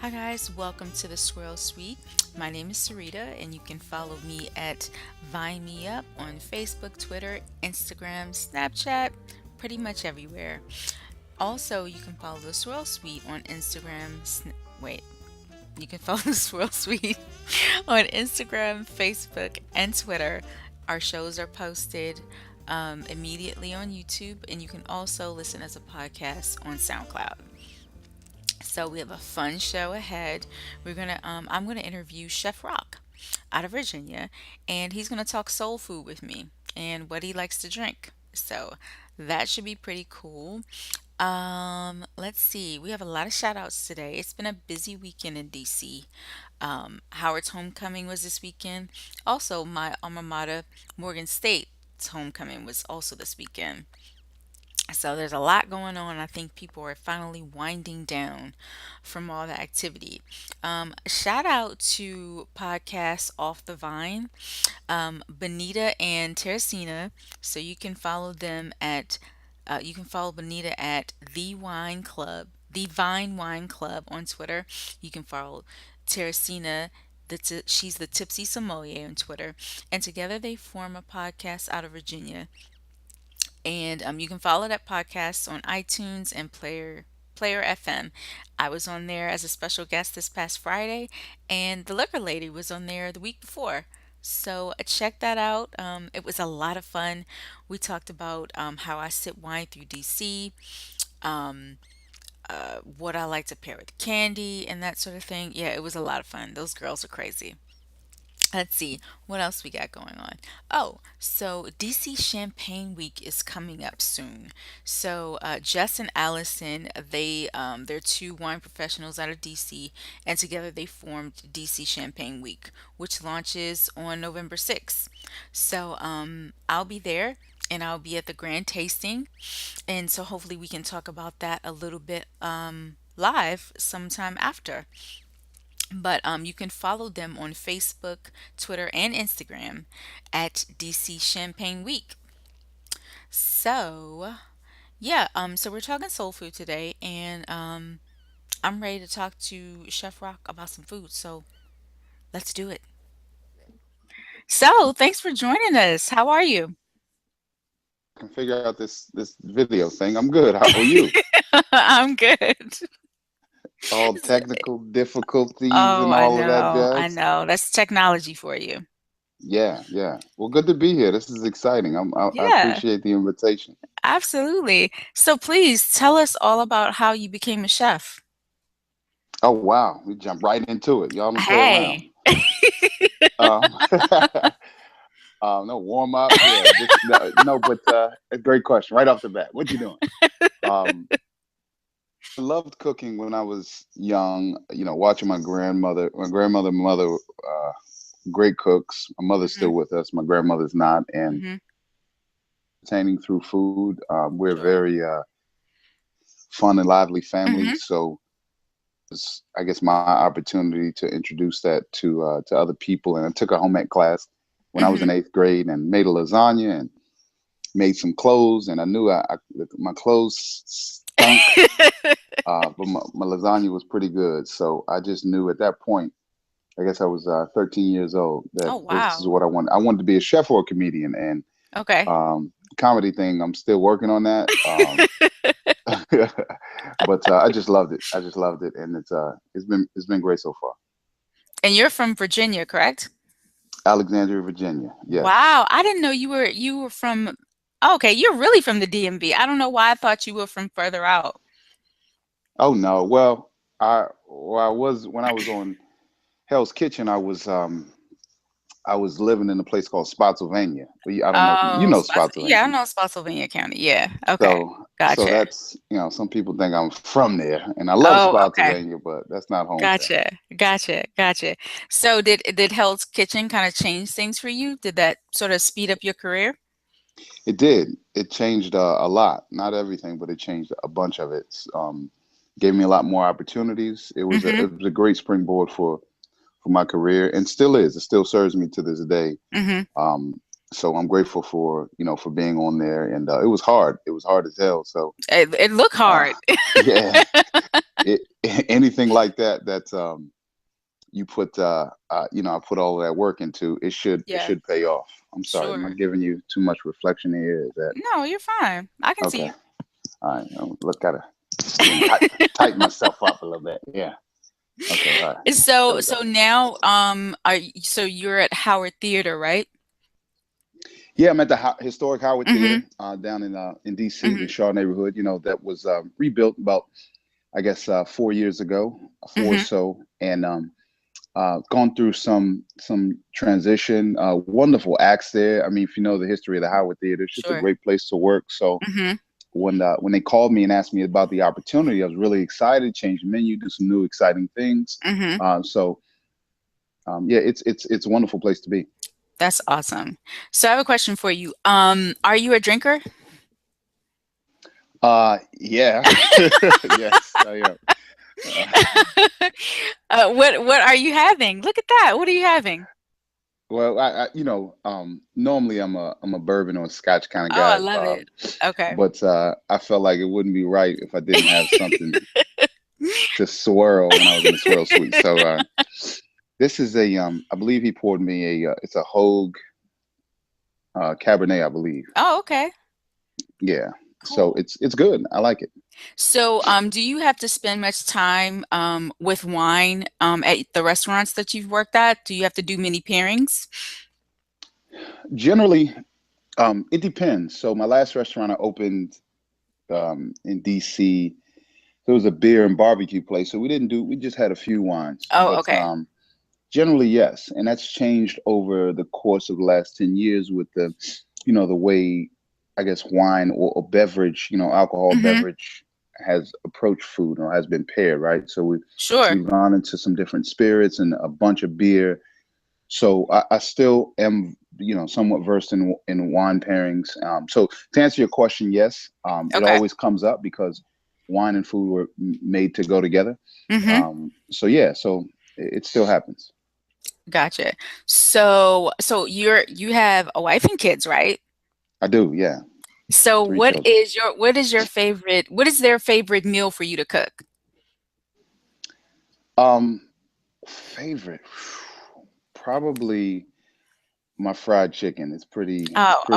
Hi guys, welcome to the Swirl Suite. My name is Sarita, and you can follow me at Vine Me Up on Facebook, Twitter, Instagram, Snapchat, pretty much everywhere. Also, you can follow the Swirl Suite on Instagram. Wait, you can follow the Swirl Suite on Instagram, Facebook, and Twitter. Our shows are posted immediately on YouTube, and you can also listen as a podcast on SoundCloud. So we have a fun show ahead. I'm gonna interview Chef Rock out of Virginia, and he's gonna talk soul food with me and what he likes to drink. So that should be pretty cool. Let's see. We have a lot of shout outs today. It's been a busy weekend in DC. Howard's homecoming was this weekend. Also, my alma mater, Morgan State's homecoming was also this weekend. So there's a lot going on. I think people are finally winding down from all the activity. Shout out to podcasts Off the Vine, Benita and Teresina. So you can follow Benita at The Vine Wine Club on Twitter. You can follow Teresina. She's the Tipsy Sommelier on Twitter, and together they form a podcast out of Virginia, and you can follow that podcast on iTunes and Player FM. I was on there as a special guest this past Friday, and the liquor lady was on there the week before. So check that out. It was a lot of fun. We talked about how I sip wine through DC, um, what I like to pair with candy, and that sort of thing. Yeah, it was a lot of fun. Those girls are crazy. Let's see what else we got going on. Oh, so DC Champagne Week is coming up soon. So Jess and Allison, they're two wine professionals out of DC, and together they formed DC Champagne Week, which launches on November 6th. So I'll be there. And I'll be at the grand tasting. And so hopefully we can talk about that a little bit live sometime after. But you can follow them on Facebook, Twitter, and Instagram at DC Champagne Week. So, yeah, so we're talking soul food today, and I'm ready to talk to Chef Rock about some food. So, let's do it. So, thanks for joining us. How are you? I can figure out this video thing. I'm good. How are you? I'm good. All technical difficulties Oh, and I all of that know. I jazz. know. That's technology for you. Yeah, yeah. Well, good to be here. This is exciting. I Yeah, appreciate the invitation. absolutely. So, please tell us all about how you became a chef. Oh wow, we jump right into it. Y'all don't play around. Hey. Um, no warm up. Yeah, just no. But a great question right off the bat. What you doing? Um, I loved cooking when I was young. Watching my mother, great cooks. My mother's Mhm, still with us. My grandmother's not, and mhm. entertaining through food. We're Sure. very fun and lively family, Mhm, so it's, I guess, my opportunity to introduce that to other people. And I took a home ec class when I was in mhm. eighth grade and made a lasagna and made some clothes. And I knew my clothes stunk, but my lasagna was pretty good. So I just knew at that point. I guess I was 13 years old. That Oh, this is wow. what I wanted. I wanted to be a chef or a comedian, and Okay. comedy thing. I'm still working on that. But I just loved it. I just loved it, and it's been great so far. And you're from Virginia, correct? Alexandria, Virginia. Yes. Wow, I didn't know you were from. Okay, you're really from the DMV. I don't know why I thought you were from further out. Oh no. Well, I was when I was on Hell's Kitchen. I was living in a place called Spotsylvania. I don't know if you Oh, know Yeah, I Spotsylvania. know Spotsylvania County. Yeah. Okay. So Gotcha. that's some people think I'm from there, and I love Oh, okay. Spotsylvania, but that's not hometown. Gotcha. Gotcha. Gotcha. So did Hell's Kitchen kind of change things for you? Did that sort of speed up your career? It did. It changed a lot. Not everything, but it changed a bunch of it. Gave me a lot more opportunities. It was a Mhm. it was a great springboard for my career, and still is. It still serves me to this day. Mhm. Um, so I'm grateful for being on there, and it was hard. It was hard as hell. So It looked uh, hard. yeah, anything anything like that, that you put I put all of that work into, it Yeah, should pay off. I'm sorry, am I sure. giving you too much reflection here? Is that No, you're fine. I can okay? see All right, look, gotta again you. tighten myself up a little bit. Yeah. Okay. All right. There So we go. so now so you're at Howard Theater, right? Yeah, I'm at the historic Howard Mm-hmm. Theater down in DC, the Mm-hmm. Shaw neighborhood. That was rebuilt about, I guess, 4 years ago, four or Mm-hmm. so, and gone through some transition. Wonderful acts there. I mean, if you know the history of the Howard Theater, it's just a Sure. great place to work. So Mm-hmm. when they called me and asked me about the opportunity, I was really excited. Change the menu, do some new exciting things. Mm-hmm. Yeah, it's a wonderful place to be. That's awesome. So I have a question for you. Are you a drinker? Yeah, yes, I am. Uh, What are you having? Look at that. What are you having? well, normally I'm a bourbon or scotch kind of Oh, I guy, love it. Okay. but I felt like it wouldn't be right if I didn't have something to swirl when I was in the swirl suite. So this is I believe he poured me it's a Hogue Cabernet, I believe. Oh, okay. Yeah, so Cool. it's good. I like it. So, do you have to spend much time with wine at the restaurants that you've worked at? Do you have to do many pairings? Generally, it depends. So my last restaurant I opened in DC. There was a beer and barbecue place, so we just had a few wines, Oh, but okay. generally yes, and that's changed over the course of the last 10 years with the way I guess wine or beverage, alcohol Mm-hmm. beverage has approached food or has been paired, right? So Sure. we've gone into some different spirits and a bunch of beer. So I still am, somewhat versed in wine pairings. So to answer your question, yes, it Okay. always comes up because wine and food were made to go together. Mm-hmm. So yeah, so it still happens. Gotcha. So you have a wife and kids, right? I do, yeah. So Three children. what is their favorite meal for you to cook? Um, favorite, probably my fried chicken. It's Oh pretty,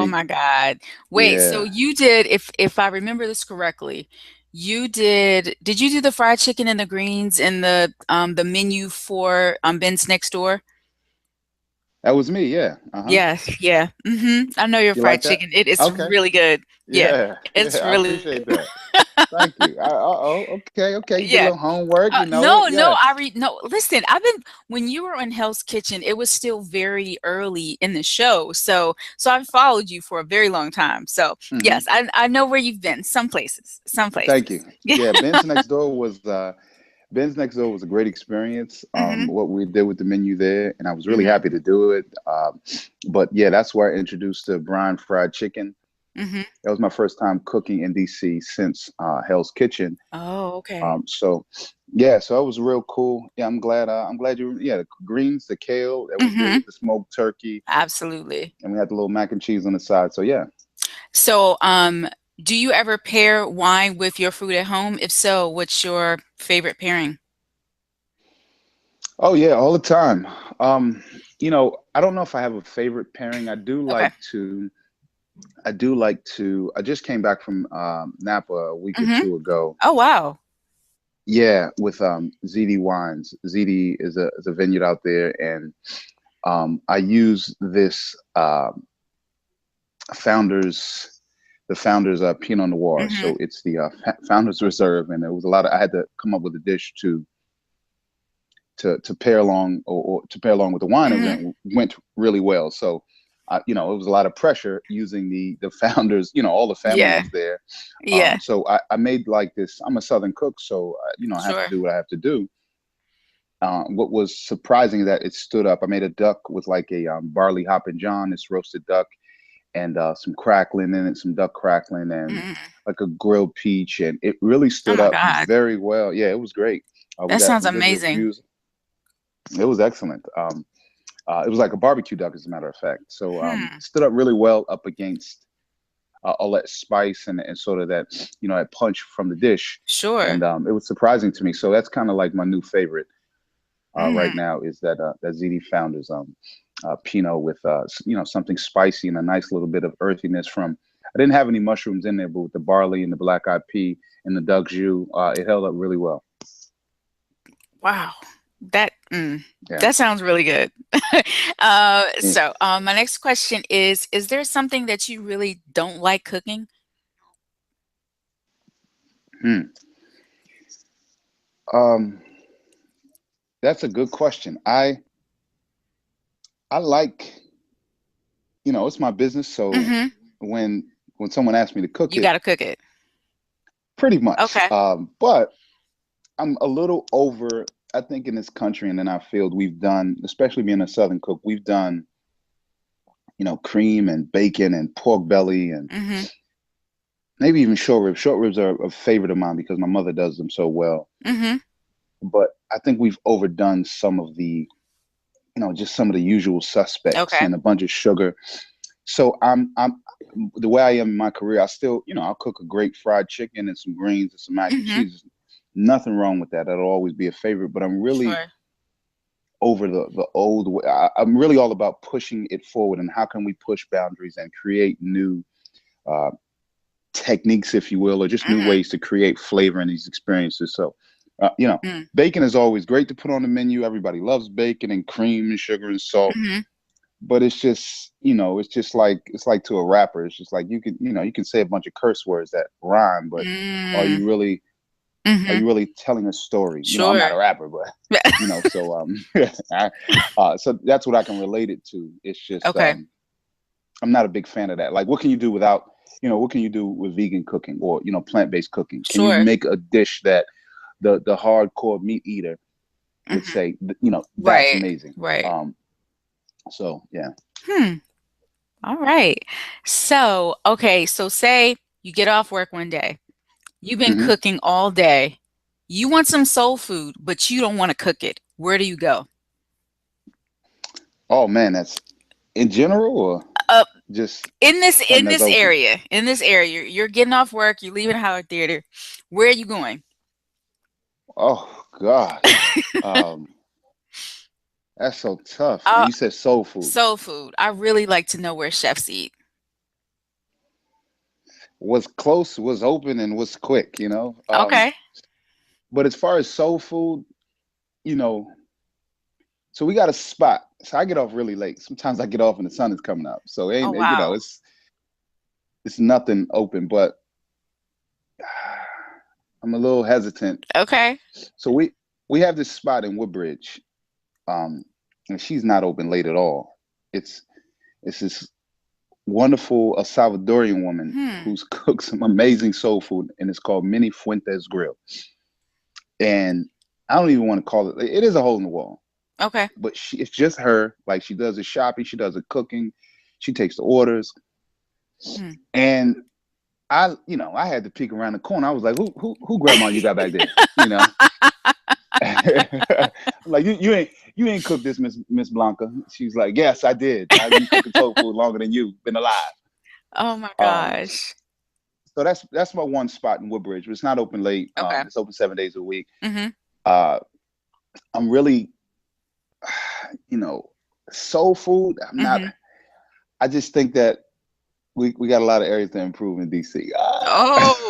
my God. Wait, so yeah. you did, if I remember this correctly, did you do the fried chicken and the greens and the menu for Ben's Next Door? That was me, yeah. Uh-huh. Yeah, yeah. I know your You fried like that? chicken. It is Okay. really good. Yeah. Yeah, It's yeah. I really appreciate that. Thank you. Okay, okay. You did a yeah. little homework. You know it. No, no, Yeah. no, listen, when you were in Hell's Kitchen, it was still very early in the show. So I've followed you for a very long time. So Hmm. yes, I know where you've been. Some places. Some Thank you. places. Yeah. Yeah, Ben's Next Door was a great experience. Hmm. What we did with the menu there, and I was really Hmm. happy to do it. But yeah, that's where I introduced the brine fried chicken. Hmm. That was my first time cooking in DC since Hell's Kitchen. Oh, okay. So yeah, so it was real cool. Yeah, I'm glad you. Yeah, the greens, the kale, that was good Hmm. with the smoked turkey, Absolutely. and we had the little mac and cheese on the side. So yeah. So, do you ever pair wine with your food at home? If so, what's your favorite pairing? Oh yeah, all the time. Um, I don't know if I have a favorite pairing. Okay. I just came back from Napa a week or Hmm. two ago. Oh, wow. Yeah, with ZD Wines. ZD is a vineyard out there, and I use this founders the founders Pinot Noir. Hmm. So it's the founders reserve, and it was a lot of I had to come up with a dish to pair along or to pair along with the wine. It Hmm. went really well. So. It was a lot of pressure using the founders. All the family Yeah. was there. Yeah. So I made like this. I'm a Southern cook, so I have to Sure. do what I have to do. What was surprising is that it stood up. I made a duck with like a barley hoppin' john, this roasted duck, and some crackling in it, some duck crackling, and Mm. like a grilled peach, and it really Oh stood my up God. very well. Yeah, it was great. We That got sounds some good amazing. reviews. It was excellent. It was like a barbecue duck, as a matter of fact. So Hmm. stood up really well up against. all that spice and sort of that, that punch from the dish. Sure. And it was surprising to me. So that's kind of like my new favorite right Mm. now is that ZD Founders Pinot with something spicy and a nice little bit of earthiness from. I didn't have any mushrooms in there, but with the barley and the black eyed pea and the duck jus, it held up really well. Wow. That Yeah. that sounds really good. Yeah. My next question is there something that you really don't like cooking? Hmm. Um, that's a good question. I like, it's my business, so Mhm. when when someone asks me to cook You it, gotta cook it. pretty much. Okay. But I'm a little over. I think in this country and in our field, we've done, especially being a Southern cook, we've done, cream and bacon and pork belly and Mhm. maybe even short ribs. Short ribs are a favorite of mine because my mother does them so well. Mhm. But I think we've overdone some of the, just some of the usual suspects Okay. and a bunch of sugar. So I'm the way I am in my career. I still, I'll cook a great fried chicken and some greens and some mac and Mhm. cheese. Nothing wrong with that. That'll always be a favorite. But I'm really Sure. over the old way. I'm really all about pushing it forward and how can we push boundaries and create new uh, techniques, if you will, or just new Mhm. ways to create flavor in these experiences. So, Mm. bacon is always great to put on the menu. Everybody loves bacon and cream and sugar and salt. Mhm. But it's just, it's just like it's like to a rapper. It's just like you can say a bunch of curse words that rhyme, but are Mm. you really are Mhm. you really telling a story? I'm not Sure. a rapper, but so I, so that's what I can relate it to. It's just Okay. I'm not a big fan of that. Like, what can you do without, what can you do with vegan cooking or plant-based cooking? Can you Sure. make a dish that the hardcore meat eater would Mhm. say, that's Right. amazing. Right. So yeah. Hmm. All right. So, okay, so say you get off work one day. You've been Hmm. cooking all day. You want some soul food, but you don't want to cook it. Where do you go? Oh man, that's in general or Uh, just in this something in that's this open. area, in this area, you're getting off work, you're leaving Howard Theater. Where are you going? Oh gosh, that's so tough. And Uh, you said soul food. Soul food. I really like to know where chefs eat. Was close, was open, and was quick. Okay. But as far as soul food, you know, so we got a spot. So I get off really late. Sometimes I get off and the sun is coming up. So Oh ain't wow. it's nothing open. But I'm a little hesitant. Okay. So we have this spot in Woodbridge, um, and she's not open late at all. It's it's this wonderful Salvadorian woman Hmm. who's cooked some amazing soul food, and it's called Mini Fuentes Grill. And I don't even want to call it. It is a hole in the wall, Okay. but it's just her. Like she does the shopping, she does the cooking, she takes the orders, Hmm. and I had to peek around the corner. I was like, who grandma you got back there? I'm like you ain't cooked this, Miss Blanca. She's like, yes, I did. I've been cooking soul food longer than you've been alive. Oh my Um, gosh. so that's my one spot in Woodbridge. But it's not open late. Okay. It's open 7 days a week. Mm-hmm. Uh, I'm really, you know, soul food. I'm not. Mm-hmm. I just think that we got a lot of areas to improve in DC. Oh,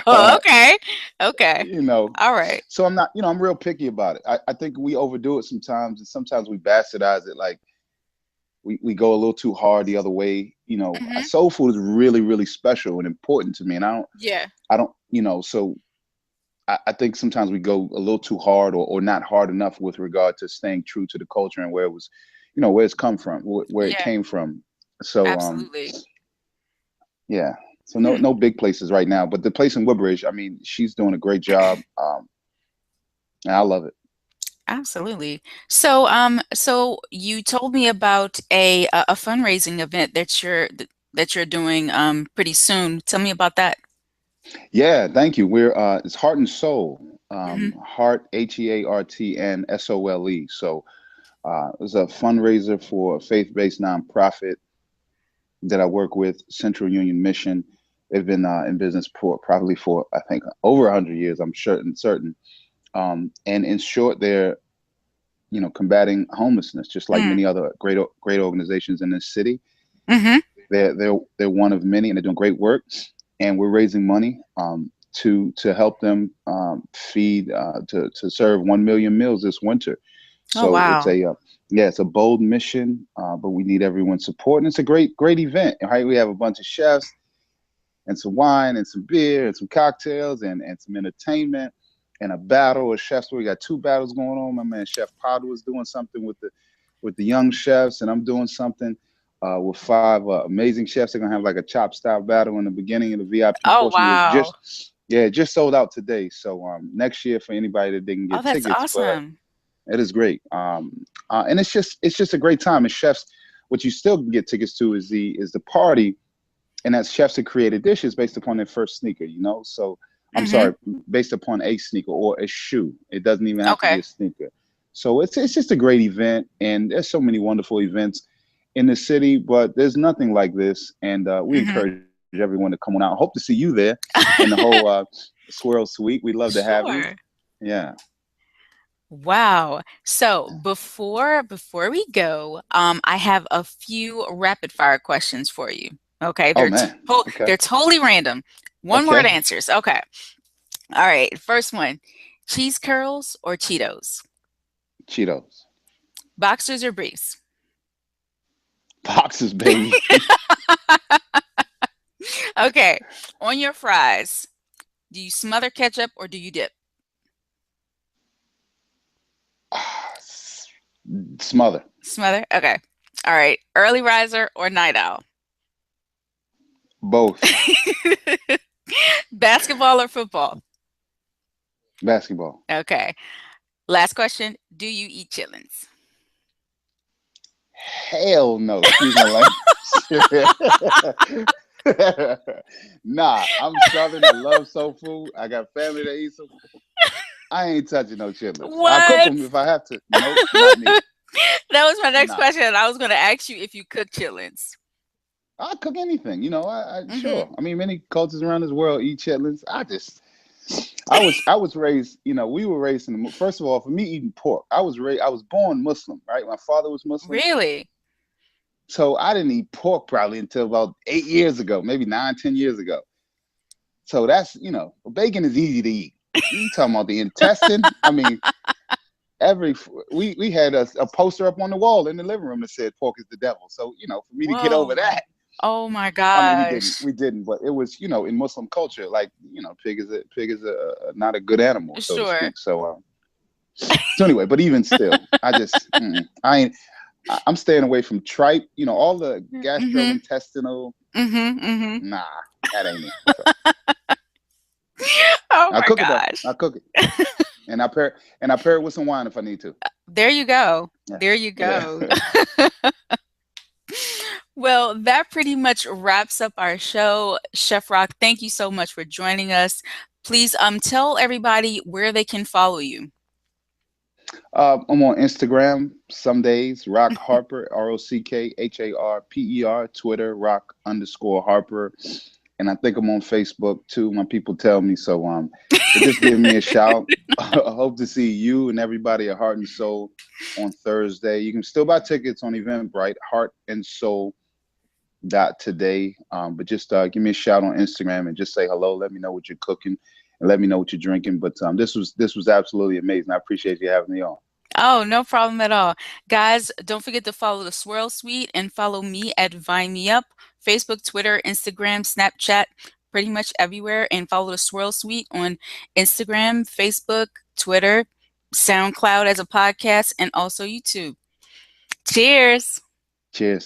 Uh, okay. Okay. you know, All right. so I'm not. I'm real picky about it. I think we overdo it sometimes, and sometimes we bastardize it. Like we go a little too hard the other way. Mm-hmm. Soul food is really really special and important to me, and Yeah. I don't. So I think sometimes we go a little too hard or not hard enough with regard to staying true to the culture and where it was, where it's come from, where it Yeah. came from. So Absolutely. yeah. So no Hmm. no big places right now, but the place in Woodbridge, I mean, she's doing a great job. And I love it. Absolutely. So you told me about a fundraising event that you're doing pretty soon. Tell me about that. Yeah, thank you. We're it's Heart and Soul. Hmm. Heart Heart and Sole. So it's a fundraiser for a faith-based nonprofit that I work with, Central Union Mission. They've been in business for probably for I think over 100 years. I'm certain. And in short, they're combating homelessness, just like Mm. many other great organizations in this city. Mhm. They're one of many, and they're doing great work. And we're raising money to help them feed to serve 1 million meals this winter. Oh, So it's wow. a yeah, it's a bold mission, but we need everyone's support, and it's a great event. Right, we have a bunch of chefs and some wine and some beer and some cocktails and some entertainment and a battle of chefs. We got two battles going on. My man Chef Potter was doing something with the young chefs, and I'm doing something with five amazing chefs. They're gonna have like a chop style battle in the beginning of the VIP Oh, portion. We're wow. just sold out today. So next year for anybody that didn't Oh, get that's tickets, but awesome. it is great. And it's just a great time. And chefs, what you still can get tickets to is the party, and that's chefs that created dishes based upon their first sneaker. So I'm Mhm. sorry, based upon a sneaker or a shoe. It doesn't even have to be Okay. a sneaker. So it's just a great event, and there's so many wonderful events in the city, but there's nothing like this. And we Mhm. encourage everyone to come on out. Hope to see you there and the whole Swirl Suite. We'd love to have you. Sure. Yeah. Wow. So before we go, I have a few rapid fire questions for you. Okay, Oh man. Okay. they're totally random. One word Okay. answers. Okay. All right. First one. Cheese curls or Cheetos? Cheetos. Boxers or briefs? Boxes, baby. Okay. On your fries, do you smother ketchup or do you dip? Smother. Smother? Okay. All right. Early riser or night owl? Both. Basketball or football? Basketball. Okay. Last question. Do you eat chitlins? Hell no. Excuse my language. Nah, I'm Southern. I love soul food. I got family that eats them. I ain't touching no chitlins. I'll cook What? them if I have to. Nope, not me. That was my next Nah, question. I was going to ask you if you cook chitlins. I'll cook anything. I Hmm. sure. I mean, many cultures around this world eat chitlins. I was raised. We were raised in the. First of all, for me eating pork, I was born Muslim. Right, my father was Muslim. Really? So I didn't eat pork probably until about 8 years ago, maybe 9, 10 years ago. So that's bacon is easy to eat. You talking about the intestine? I mean, every we had a poster up on the wall in the living room that said pork is the devil. So for me to get over Whoa. that, Oh my I mean, we didn't gosh. we didn't, but it was in Muslim culture, like pig is a not a good animal, so to Sure. speak. So anyway, but even still, I just I ain't. I'm staying away from tripe. All the Mm-hmm. gastrointestinal. Mm-hmm. Mm-hmm. Nah, that ain't it. So Oh I my cook it though. I gosh. cook it, and I pair it with some wine if I need to. There you go. Yeah, There you yeah. go. Well, that pretty much wraps up our show. Chef Rock, thank you so much for joining us. Please tell everybody where they can follow you. I'm on Instagram some days. Rock Harper, RockHarper. Twitter, Rock_Harper, and I think I'm on Facebook too. My people tell me so. But just give me a shout. I hope to see you and everybody at Heart and Soul on Thursday. You can still buy tickets on Eventbrite, Heart and Soul today. But just give me a shout on Instagram and just say hello. Let me know what you're cooking and let me know what you're drinking. But this was absolutely amazing. I appreciate you having me on. Oh, no problem at all. Guys, don't forget to follow the Swirl Suite and follow me at Vine Me Up, Facebook, Twitter, Instagram, Snapchat, pretty much everywhere. And follow the Swirl Suite on Instagram, Facebook, Twitter, SoundCloud as a podcast, and also YouTube. Cheers. Cheers.